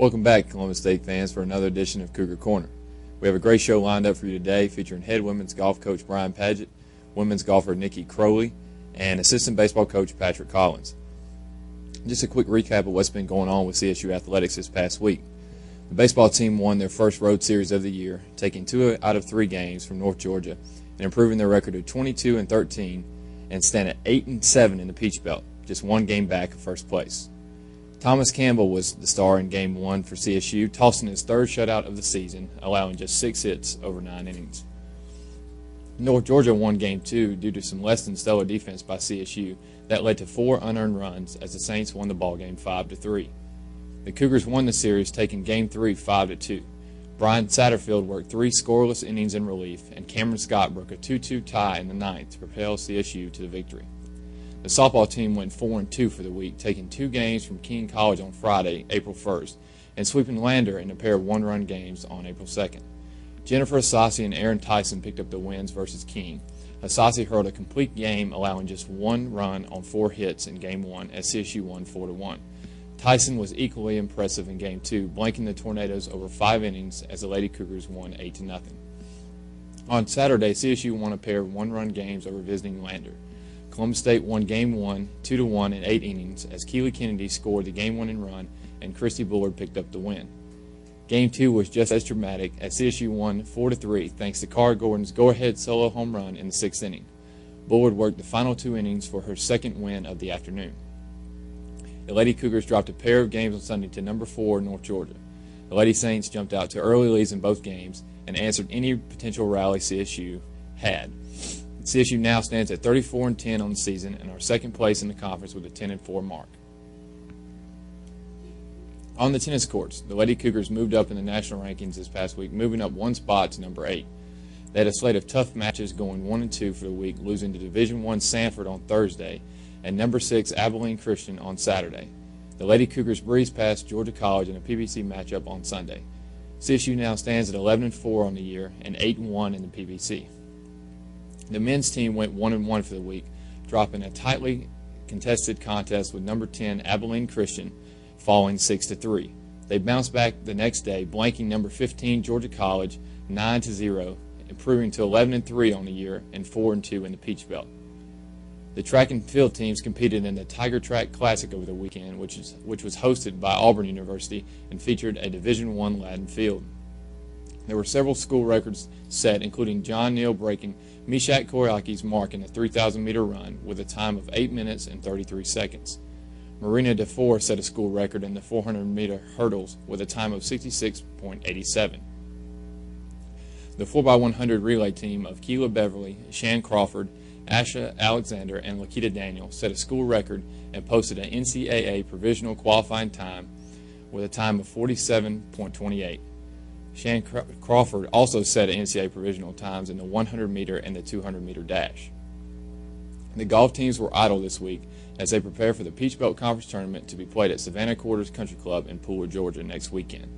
Welcome back, Columbus State fans, for another edition of Cougar Corner. We have a great show lined up for you today, featuring head women's golf coach Brian Padgett, women's golfer Nikki Crowley, and assistant baseball coach Patrick Collins. Just a quick recap of what's been going on with CSU athletics this past week. The baseball team won their first road series of the year, taking 2 out of 3 games from North Georgia and improving their record to 22-13 and stand at 8-7 in the Peach Belt, just 1 game back of first place. Thomas Campbell was the star in Game 1 for CSU, tossing his 3rd shutout of the season, allowing just 6 hits over 9 innings. North Georgia won Game 2 due to some less than stellar defense by CSU that led to 4 unearned runs as the Saints won the ballgame 5-3. The Cougars won the series, taking Game 3 5-2. Brian Satterfield worked 3 scoreless innings in relief, and Cameron Scott broke a 2-2 tie in the 9th to propel CSU to the victory. The softball team went 4-2 for the week, taking 2 games from King College on Friday, April 1st, and sweeping Lander in a pair of 1-run games on April 2nd. Jennifer Asasi and Aaron Tyson picked up the wins versus King. Asasi hurled a complete game, allowing just 1 run on 4 hits in Game 1 as CSU won 4-1. Tyson was equally impressive in Game 2, blanking the Tornadoes over 5 innings as the Lady Cougars won 8-0. On Saturday, CSU won a pair of 1-run games over visiting Lander. Columbus State won Game 1 2-1 in 8 innings as Keely Kennedy scored the game-winning run and Christy Bullard picked up the win. Game 2 was just as dramatic as CSU won 4-3 thanks to Cara Gordon's go-ahead solo home run in the 6th inning. Bullard worked the final 2 innings for her 2nd win of the afternoon. The Lady Cougars dropped a pair of games on Sunday to number 4 North Georgia. The Lady Saints jumped out to early leads in both games and answered any potential rally CSU had. CSU now stands at 34-10 on the season and are 2nd place in the conference with a 10-4 mark. On the tennis courts, the Lady Cougars moved up in the national rankings this past week, moving up 1 spot to number 8. They had a slate of tough matches, going 1-2 for the week, losing to Division I Sanford on Thursday and number 6 Abilene Christian on Saturday. The Lady Cougars breezed past Georgia College in a PBC matchup on Sunday. CSU now stands at 11-4 on the year and 8-1 in the PBC. The men's team went 1-1 for the week, dropping a tightly contested contest with number 10 Abilene Christian, falling 6-3. They bounced back the next day, blanking number 15 Georgia College 9-0, improving to 11-3 on the year and 4-2 in the Peach Belt. The track and field teams competed in the Tiger Track Classic over the weekend, which was hosted by Auburn University and featured a Division I Latin field. There were several school records set, including John Neal breaking Mishak Koriaki's mark in a 3,000-meter run with a time of 8 minutes and 33 seconds. Marina DeFore set a school record in the 400-meter hurdles with a time of 66.87. The 4x100 relay team of Keela Beverly, Shan Crawford, Asha Alexander, and Lakita Daniel set a school record and posted an NCAA provisional qualifying time with a time of 47.28. Shan Crawford also set NCAA provisional times in the 100-meter and the 200-meter dash. The golf teams were idle this week as they prepare for the Peach Belt Conference Tournament to be played at Savannah Quarters Country Club in Pooler, Georgia next weekend.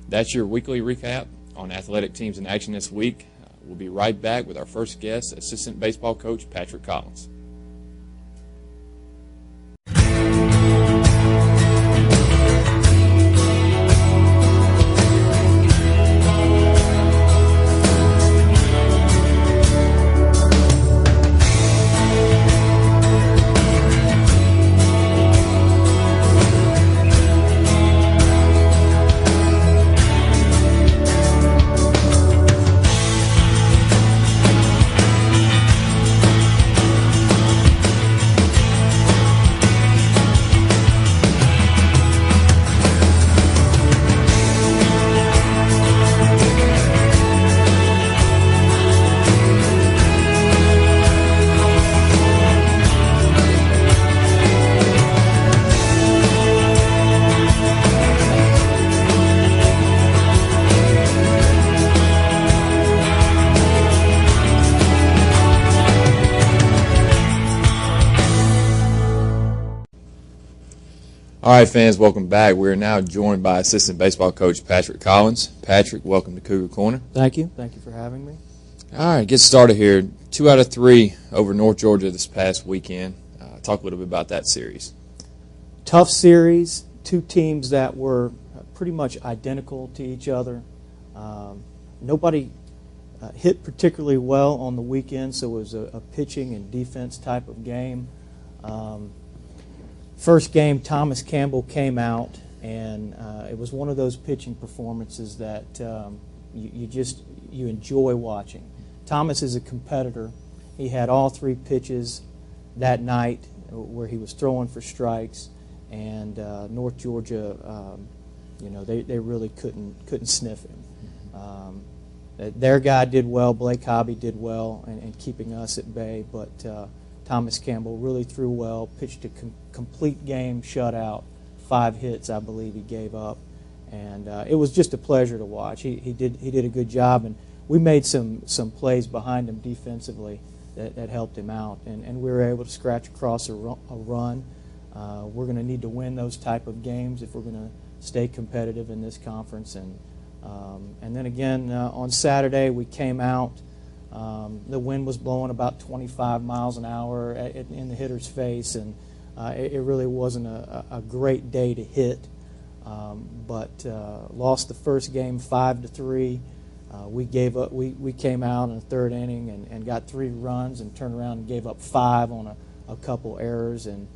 That's your weekly recap on athletic teams in action this week. We'll be right back with our first guest, assistant baseball coach Patrick Collins. All right, fans, welcome back. We're now joined by assistant baseball coach Patrick Collins. Patrick, welcome to Cougar Corner. Thank you. Thank you for having me. All right, get started here. 2 out of 3 over North Georgia this past weekend. Talk a little bit about that series. Tough series, 2 teams that were pretty much identical to each other. Nobody hit particularly well on the weekend, so it was a pitching and defense type of game. First game, Thomas Campbell came out, and it was one of those pitching performances that you enjoy watching. Thomas is a competitor. He had all 3 pitches that night where he was throwing for strikes, and North Georgia, they really couldn't sniff him. Their guy did well. Blake Hobby did well in keeping us at bay, but Thomas Campbell really threw well, pitched a complete game shutout, 5 hits I believe he gave up, and it was just a pleasure to watch. He did a good job, and we made some plays behind him defensively that helped him out, and we were able to scratch across a run. We're going to need to win those type of games if we're going to stay competitive in this conference. And then again, on Saturday, we came out. The wind was blowing about 25 miles an hour in the hitter's face, and it really wasn't a great day to hit. But lost the first game 5-3. We gave up. We came out in the 3rd inning and got 3 runs and turned around and gave up 5 on a couple errors, and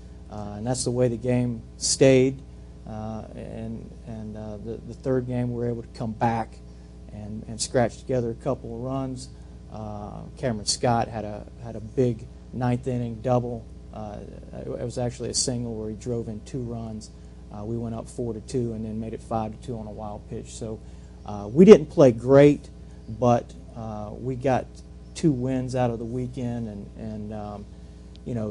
that's the way the game stayed. The 3rd game we were able to come back and scratch together a couple of runs. Cameron Scott had a big 9th inning double. It was actually a single where he drove in 2 runs. We went up 4-2 and then made it 5-2 on a wild pitch. So we didn't play great, but we got 2 wins out of the weekend, and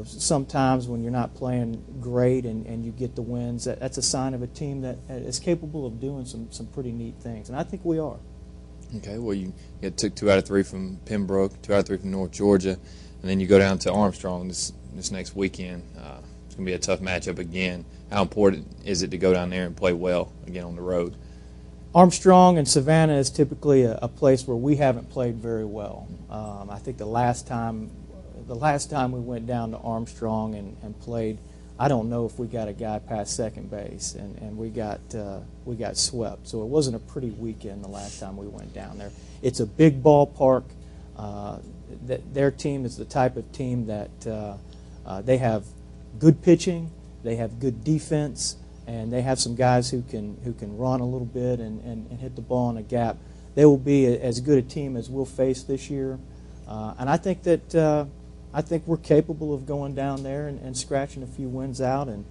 sometimes when you're not playing great and you get the wins, that's a sign of a team that is capable of doing some pretty neat things, and I think we are. Okay, well, you took 2 out of 3 from Pembroke, 2 out of 3 from North Georgia, and then you go down to Armstrong this next weekend. It's going to be a tough matchup again. How important is it to go down there and play well again on the road? Armstrong and Savannah is typically a place where we haven't played very well. I think the last time we went down to Armstrong and played, I don't know if we got a guy past second base, and we got swept. So it wasn't a pretty weekend the last time we went down there. It's a big ballpark. Their team is the type of team that they have good pitching, they have good defense, and they have some guys who can run a little bit and hit the ball in a gap. They will be as good a team as we'll face this year, and I think that. I think we're capable of going down there and scratching a few wins out, and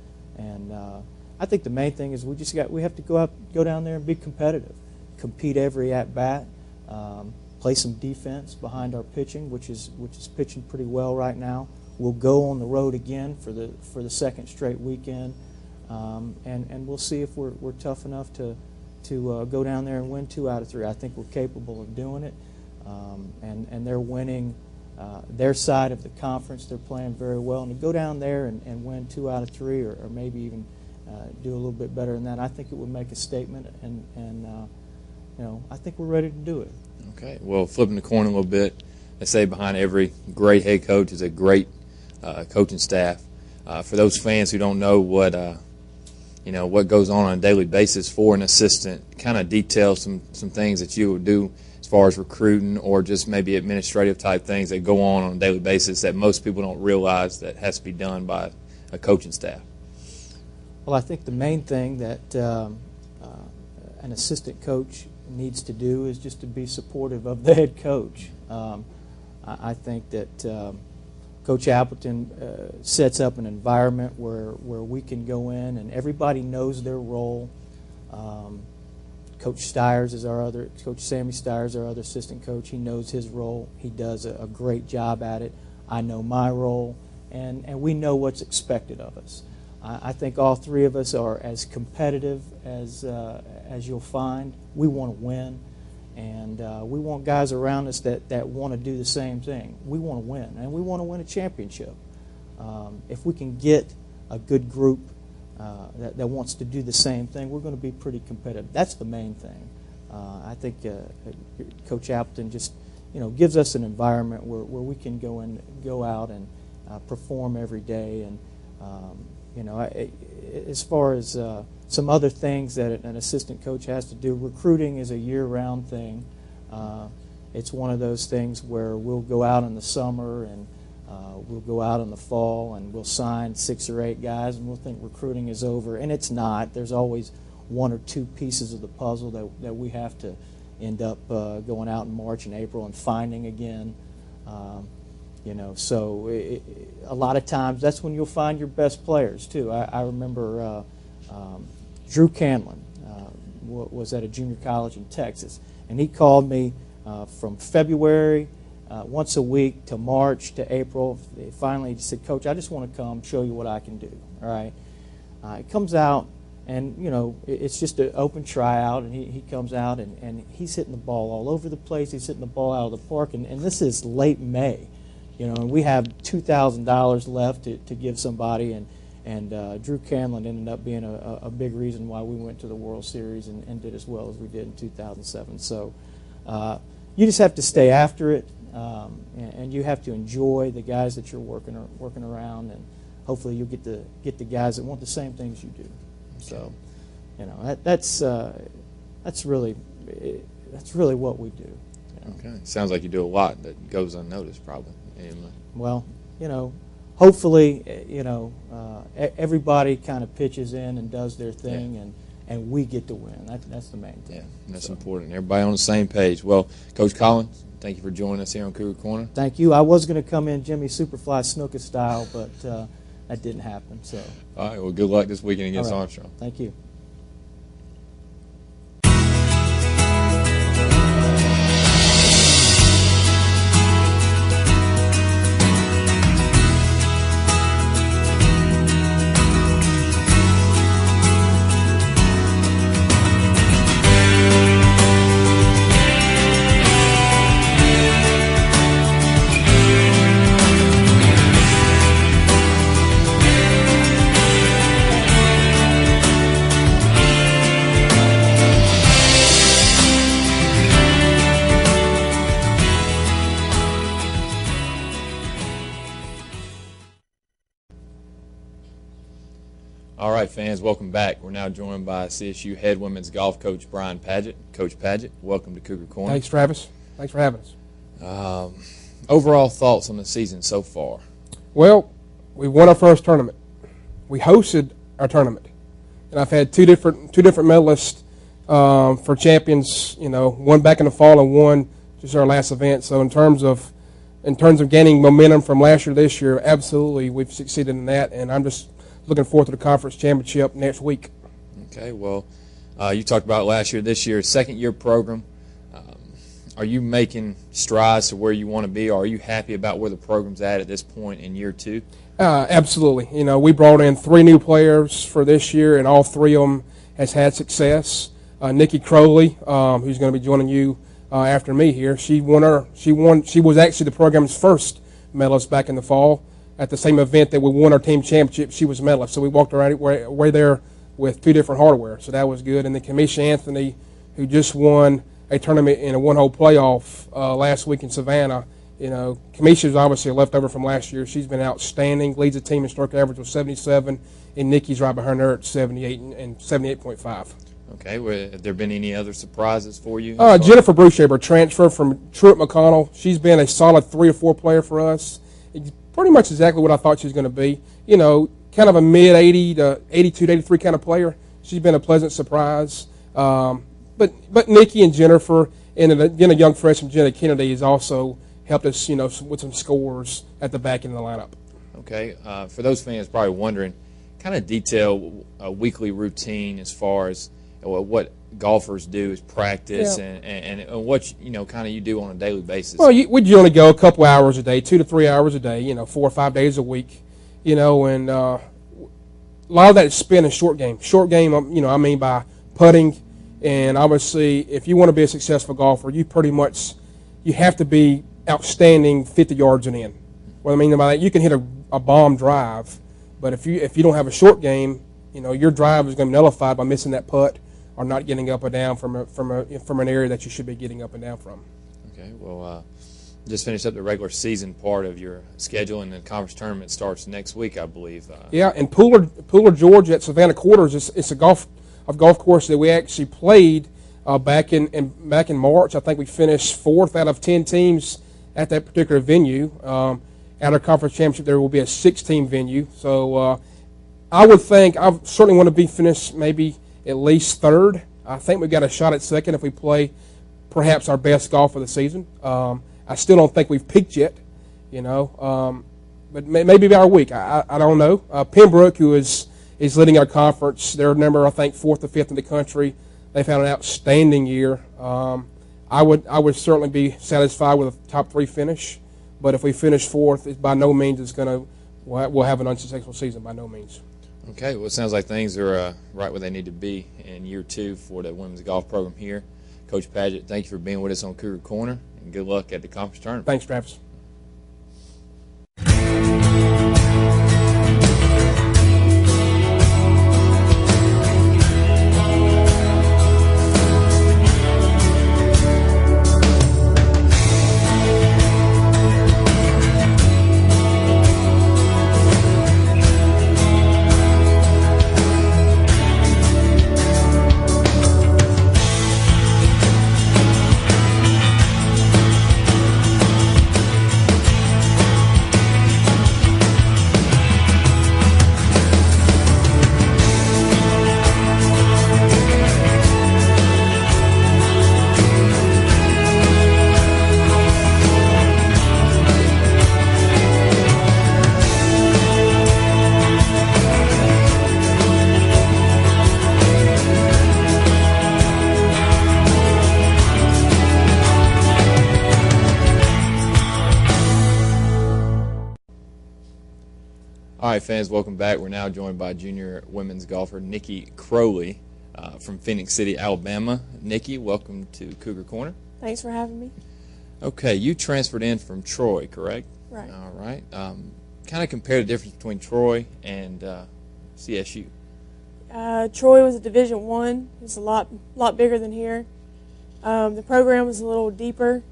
I think the main thing is we have to go down there and be competitive, compete every at bat, play some defense behind our pitching, which is pitching pretty well right now. We'll go on the road again for the 2nd straight weekend, and we'll see if we're tough enough to go down there and win 2 out of 3. I think we're capable of doing it, and they're winning. Their side of the conference, they're playing very well, and to go down there and win 2 out of 3, or maybe even do a little bit better than that, I think it would make a statement, and I think we're ready to do it. Okay, well, flipping the coin a little bit, they say behind every great head coach is a great coaching staff. For those fans who don't know what goes on a daily basis for an assistant, kind of detail some things that you would do as far as recruiting or just maybe administrative type things that go on a daily basis that most people don't realize that has to be done by a coaching staff. Well, I think the main thing that an assistant coach needs to do is just to be supportive of the head coach. I think that Coach Appleton sets up an environment where we can go in and everybody knows their role. Coach Stiers is Coach Sammy Stiers, our other assistant coach. He knows his role. He does a great job at it. I know my role, and we know what's expected of us. I think all 3 of us are as competitive as you'll find. We want to win, and we want guys around us that want to do the same thing. We want to win, and we want to win a championship. If we can get a good group that wants to do the same thing, we're going to be pretty competitive. That's the main thing. I think Coach Appleton just gives us an environment where we can go out and perform every day. And as far as some other things that an assistant coach has to do. Recruiting is a year-round thing. It's one of those things where we'll go out in the summer and we'll go out in the fall and we'll sign 6 or 8 guys and we'll think recruiting is over, and it's not. There's always 1 or 2 pieces of the puzzle that we have to end up going out in March and April and finding again. So a lot of times that's when you'll find your best players too. I remember Drew Canlin was at a junior college in Texas, and he called me from February once a week to March to April. Finally, he said, "Coach, I just want to come show you what I can do." All right, it comes out, and it's just an open tryout, and he comes out and he's hitting the ball all over the place. He's hitting the ball out of the park, and this is late May. And we have $2,000 left to give somebody, and Drew Canlin ended up being a big reason why we went to the World Series and did as well as we did in 2007. So you just have to stay after it, and you have to enjoy the guys that you're working around, and hopefully you'll get the guys that want the same things you do. So that's really what we do. Okay, sounds like you do a lot that goes unnoticed, probably. Well, hopefully, everybody kind of pitches in and does their thing, and we get to win. That's the main thing. Yeah, that's important. Everybody on the same page. Well, Coach Collins, thank you for joining us here on Cougar Corner. Thank you. I was going to come in Jimmy Superfly Snuka style, but that didn't happen. So. All right, well, good luck this weekend against Armstrong. Thank you. All right, fans, welcome back. We're now joined by CSU head women's golf coach Brian Padgett. Coach Padgett, welcome to Cougar Corner. Thanks, Travis. Thanks for having us. Overall thoughts on the season so far? Well, we won our first tournament. We hosted our tournament, and I've had two different medalists for champions. One back in the fall and one just our last event. So in terms of gaining momentum from last year to this year, absolutely we've succeeded in that, and I'm just looking forward to the conference championship next week. Okay, well, you talked about last year, this year, second-year program. Are you making strides to where you want to be, or are you happy about where the program's at this point in year 2? Absolutely. We brought in 3 new players for this year, and all 3 of them has had success. Nikki Crowley, who's going to be joining you after me here, she was actually the program's first medalist back in the fall. At the same event that we won our team championship, she was a medalist. So we walked right way there with 2 different hardware. So that was good. And then Kamisha Anthony, who just won a tournament in a 1-hole playoff last week in Savannah. Kamisha is obviously a leftover from last year. She's been outstanding, leads the team in stroke average with 77, and Nikki's right behind her at 78 and 78.5. Okay, well, have there been any other surprises for you? Jennifer Bruchaber, transfer from Truett McConnell. She's been a solid 3 or 4 player for us. Pretty much exactly what I thought she was going to be. Kind of a mid-80 to 82 to 83 kind of player. She's been a pleasant surprise. But Nikki and Jennifer, and then a young freshman, Jenna Kennedy, has also helped us, with some scores at the back end of the lineup. Okay. For those fans probably wondering, kind of detail a weekly routine as far as what golfers do is practice and what kind of you do on a daily basis. Well, we generally go a couple hours a day, 2 to 3 hours a day, 4 or 5 days a week, and a lot of that is spent in short game. Short game, I mean by putting, and obviously if you want to be a successful golfer, you have to be outstanding 50 yards and in. What I mean by that, you can hit a bomb drive, but if you don't have a short game, your drive is going to be nullified by missing that putt or not getting up or down from an area that you should be getting up and down from. Okay, well, just finished up the regular season part of your schedule, and the conference tournament starts next week, I believe. Yeah, and Pooler, Georgia at Savannah Quarters, it's a golf of golf courses that we actually played back in March. I think we finished 4th out of 10 teams at that particular venue. At our conference championship, there will be a 6-team venue. So I would think I certainly want to be finished maybe at least 3rd. I think we've got a shot at 2nd if we play perhaps our best golf of the season. I still don't think we've peaked yet, but maybe about a week. I don't know. Pembroke, who is leading our conference, they're number, I think, 4th or 5th in the country. They've had an outstanding year. I would certainly be satisfied with a top 3 finish, but if we finish 4th, it by no means we'll have an unsuccessful season, by no means. Okay, well, it sounds like things are right where they need to be in year 2 for the women's golf program here. Coach Padgett, thank you for being with us on Cougar Corner, and good luck at the conference tournament. Thanks, Travis. All right, fans, welcome back. We're now joined by junior women's golfer Nikki Crowley from Phoenix City, Alabama. Nikki, welcome to Cougar Corner. Thanks for having me. Okay, you transferred in from Troy, correct? Right. All right. Kind of compare the difference between Troy and CSU. Troy was a Division I. It's a lot bigger than here. The program was a little deeper.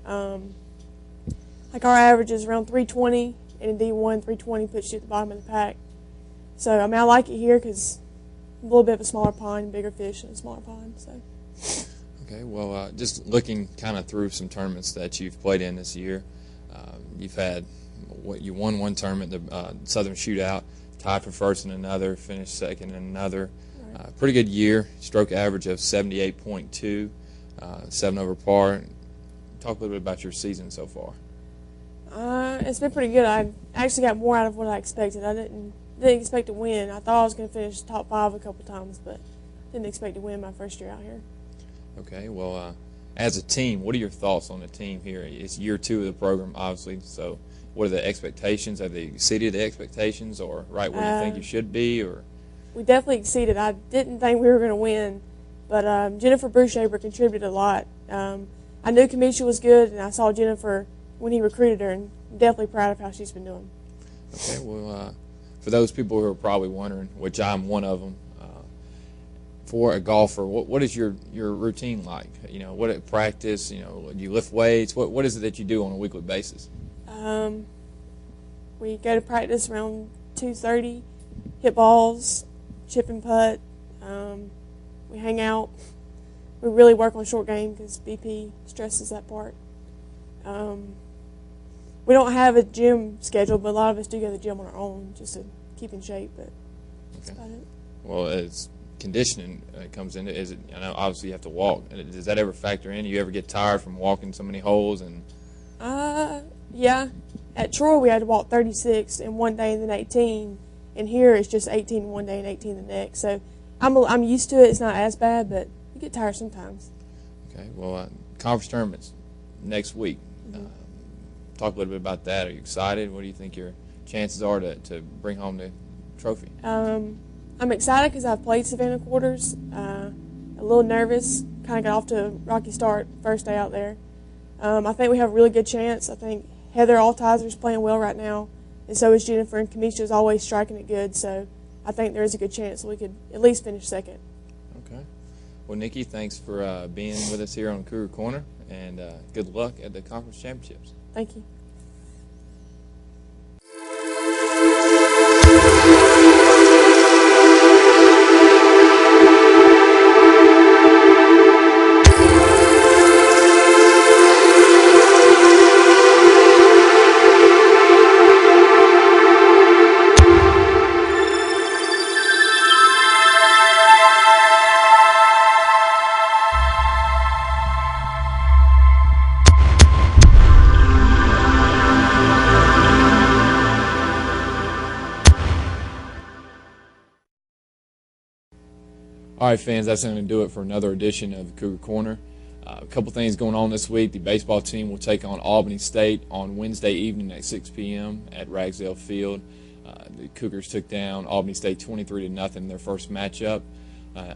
Like our average is around 320. And in D1, 320 puts you at the bottom of the pack. So, I mean, I like it here because a little bit of a smaller pond, bigger fish in a smaller pond. So. Okay, well, just looking kind of through some tournaments that you've played in this year, you've had, you won one tournament, the Southern Shootout, tied for first in another, finished second in another. Right. Pretty good year, stroke average of 78.2, 7 over par. Talk a little bit about your season so far. It's been pretty good. I actually got more out of what I expected. I didn't expect to win. I thought I was going to finish top 5 a couple times, but didn't expect to win my first year out here. Okay, well, as a team, what are your thoughts on the team here? It's year 2 of the program, obviously, so what are the expectations? Have they exceeded the expectations or right where you think you should be? Or we definitely exceeded. I didn't think we were going to win, but Jennifer Brushaber contributed a lot. I knew Kamisha was good, and I saw Jennifer when he recruited her, and I'm definitely proud of how she's been doing. Okay, well, for those people who are probably wondering, which I'm one of them, for a golfer, what is your routine like? You know, what at practice? You know, do you lift weights? What is it that you do on a weekly basis? We go to practice around 2:30, hit balls, chip and putt. We hang out. We really work on short game because BP stresses that part. We don't have a gym schedule, but a lot of us do go to the gym on our own just to keep in shape. But that's about it. Well, it's conditioning comes into. Is it? I know obviously you have to walk. Does that ever factor in? You ever get tired from walking so many holes? And yeah. At Troy we had to walk 36 in one day and then 18, and here it's just 18 one day and 18 the next. So I'm used to it. It's not as bad, but you get tired sometimes. Okay. Well, conference tournaments next week. Mm-hmm. Talk a little bit about that. Are you excited? What do you think your chances are to bring home the trophy? I'm excited because I've played Savannah Quarters. A little nervous. Kind of got off to a rocky start first day out there. I think we have a really good chance. I think Heather Altizer is playing well right now, and so is Jennifer, and Kamisha is always striking it good. So I think there is a good chance that we could at least finish second. Okay. Well, Nikki, thanks for being with us here on Cougar Corner, and good luck at the conference championships. Thank you. All right, fans, that's going to do it for another edition of Cougar Corner. A couple things going on this week. The baseball team will take on Albany State on Wednesday evening at 6 p.m. at Ragsdale Field. The Cougars took down Albany State 23-0 in their first matchup.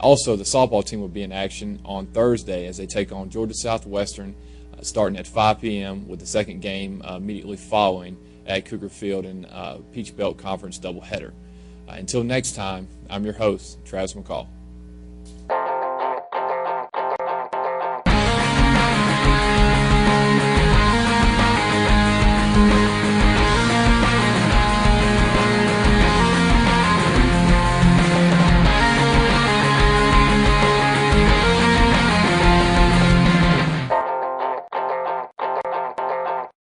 Also, the softball team will be in action on Thursday as they take on Georgia Southwestern starting at 5 p.m. with the second game immediately following at Cougar Field in Peach Belt Conference doubleheader. Until next time, I'm your host, Travis McCall.